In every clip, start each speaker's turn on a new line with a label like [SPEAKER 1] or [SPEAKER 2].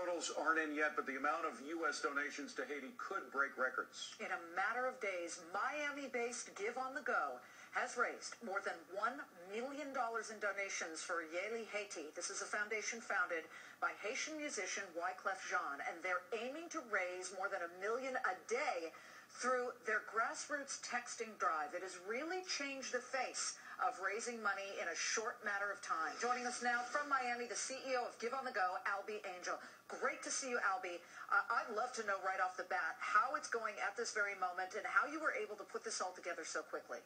[SPEAKER 1] totals aren't in yet, but the amount of U.S. donations to Haiti could break records.
[SPEAKER 2] In a matter of days, Miami-based Give on the Go has raised more than $1 million in donations for Haiti. This is a foundation founded by Haitian musician Wyclef Jean, and they're aiming to raise more than $1 million a day through their grassroots texting drive. It has really changed the face of raising money in a short matter of time. Joining us now from Miami, the CEO of Give on the Go, Albie Angel. Great to see you, Albie. I'd love to know right off the bat how it's going at this very moment and how you were able to put this all together so quickly.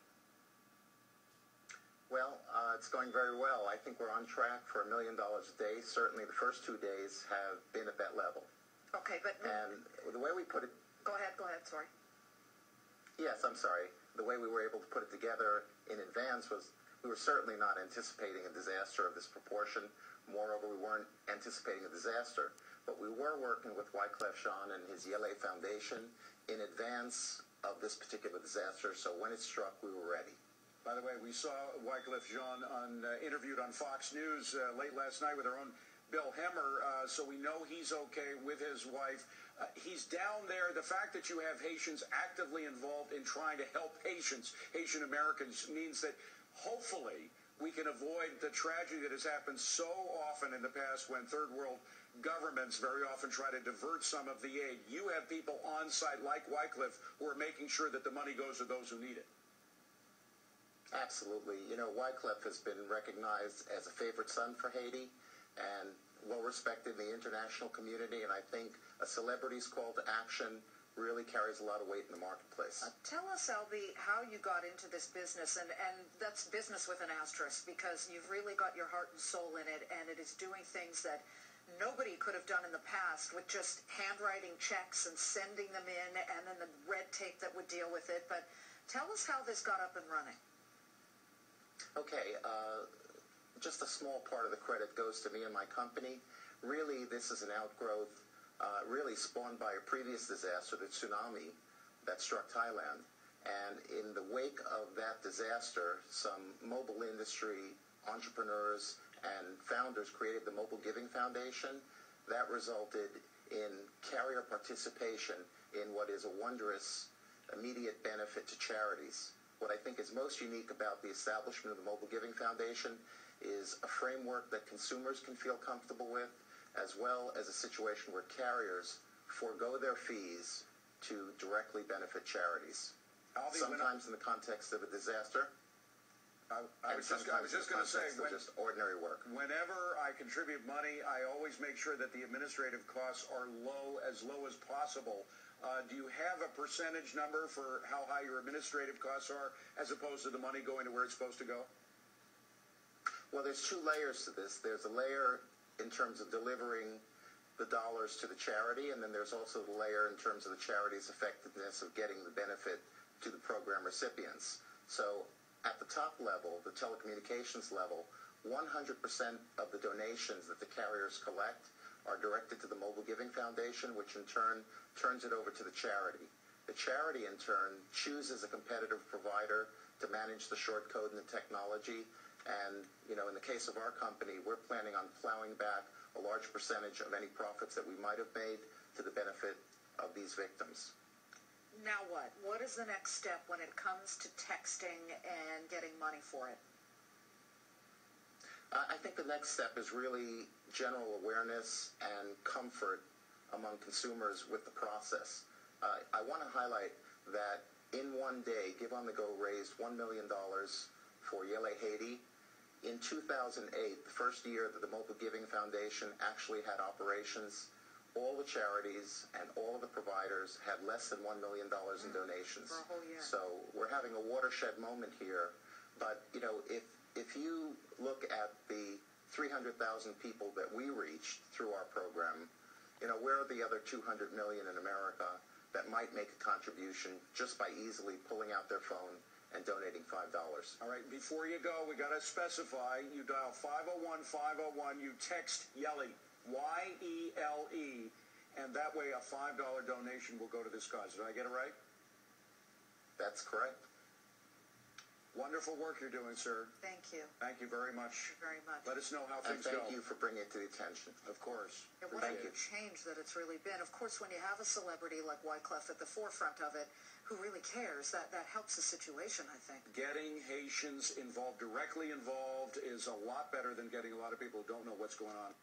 [SPEAKER 3] Well, it's going very well. I think we're on track for $1 million a day. Certainly the first 2 days have been at that level.
[SPEAKER 2] Okay, but...
[SPEAKER 3] And the way we put it...
[SPEAKER 2] Go ahead, sorry.
[SPEAKER 3] Yes, I'm sorry. The way we were able to put it together in advance was we were certainly not anticipating a disaster of this proportion. Moreover, we weren't anticipating a disaster. But we were working with Wyclef Jean and his Yele Foundation in advance of this particular disaster. So when it struck, we were ready.
[SPEAKER 1] By the way, we saw Wyclef Jean interviewed on Fox News late last night with our own Bill Hemmer, so we know he's okay with his wife. He's down there. The fact that you have Haitians actively involved in trying to help Haitians, Haitian Americans, means that hopefully we can avoid the tragedy that has happened so often in the past when third world governments very often try to divert some of the aid. You have people on site like Wyclef who are making sure that the money goes to those who need it.
[SPEAKER 3] Absolutely. You know, Wyclef has been recognized as a favorite son for Haiti and well-respected in the international community, and I think a celebrity's call to action really carries a lot of weight in the marketplace.
[SPEAKER 2] Tell us, Albie, how you got into this business, and that's business with an asterisk, because you've really got your heart and soul in it, and it is doing things that nobody could have done in the past with just handwriting checks and sending them in, and then the red tape that would deal with it. But tell us how this got up and running.
[SPEAKER 3] Okay, just a small part of the credit goes to me and my company. Really, this is an outgrowth really spawned by a previous disaster, the tsunami that struck Thailand. And in the wake of that disaster, some mobile industry entrepreneurs and founders created the Mobile Giving Foundation. That resulted in carrier participation in what is a wondrous immediate benefit to charities. What I think is most unique about the establishment of the Mobile Giving Foundation is a framework that consumers can feel comfortable with, as well as a situation where carriers forego their fees to directly benefit charities. Sometimes in the context of a disaster,
[SPEAKER 1] I was just going to say,
[SPEAKER 3] just ordinary work.
[SPEAKER 1] Whenever I contribute money, I always make sure that the administrative costs are low as possible. Do you have a percentage number for how high your administrative costs are as opposed to the money going to where it's supposed to go?
[SPEAKER 3] Well, there's two layers to this. There's a layer in terms of delivering the dollars to the charity, and then there's also the layer in terms of the charity's effectiveness of getting the benefit to the program recipients. So at the top level, the telecommunications level, 100% of the donations that the carriers collect are directed to the Mobile Giving Foundation, which in turn turns it over to the charity. The charity, in turn, chooses a competitive provider to manage the short code and the technology. And, you know, in the case of our company, we're planning on plowing back a large percentage of any profits that we might have made to the benefit of these victims.
[SPEAKER 2] Now what? What is the next step when it comes to texting and getting money for it?
[SPEAKER 3] I think the next step is really general awareness and comfort among consumers with the process. I want to highlight that in one day, Give on the Go raised $1 million for Yele, Haiti. In 2008, the first year that the Mobile Giving Foundation actually had operations, all the charities and all of the providers had less than $1 million in donations.
[SPEAKER 2] For a whole year.
[SPEAKER 3] So we're having a watershed moment here. But, you know, if you look at the 300,000 people that we reached through our program, you know, where are the other 200 million in America that might make a contribution just by easily pulling out their phone and donating $5?
[SPEAKER 1] All right, before you go, we got to specify, you dial 501-501, you text Yele, Y-E-L-E, and that way a $5 donation will go to this cause. Did I get it right?
[SPEAKER 3] That's correct.
[SPEAKER 1] Wonderful work you're doing, sir.
[SPEAKER 2] Thank you.
[SPEAKER 1] Thank you very much.
[SPEAKER 2] Very much.
[SPEAKER 1] Let us know how
[SPEAKER 3] And
[SPEAKER 1] things go.
[SPEAKER 3] thank you for bringing it to the attention.
[SPEAKER 1] Of course.
[SPEAKER 2] And what a
[SPEAKER 3] Thank you.
[SPEAKER 2] change that it's really been. Of course, when you have a celebrity like Wyclef at the forefront of it, who really cares, that helps the situation, I think.
[SPEAKER 1] Getting Haitians involved, directly involved, is a lot better than getting a lot of people who don't know what's going on.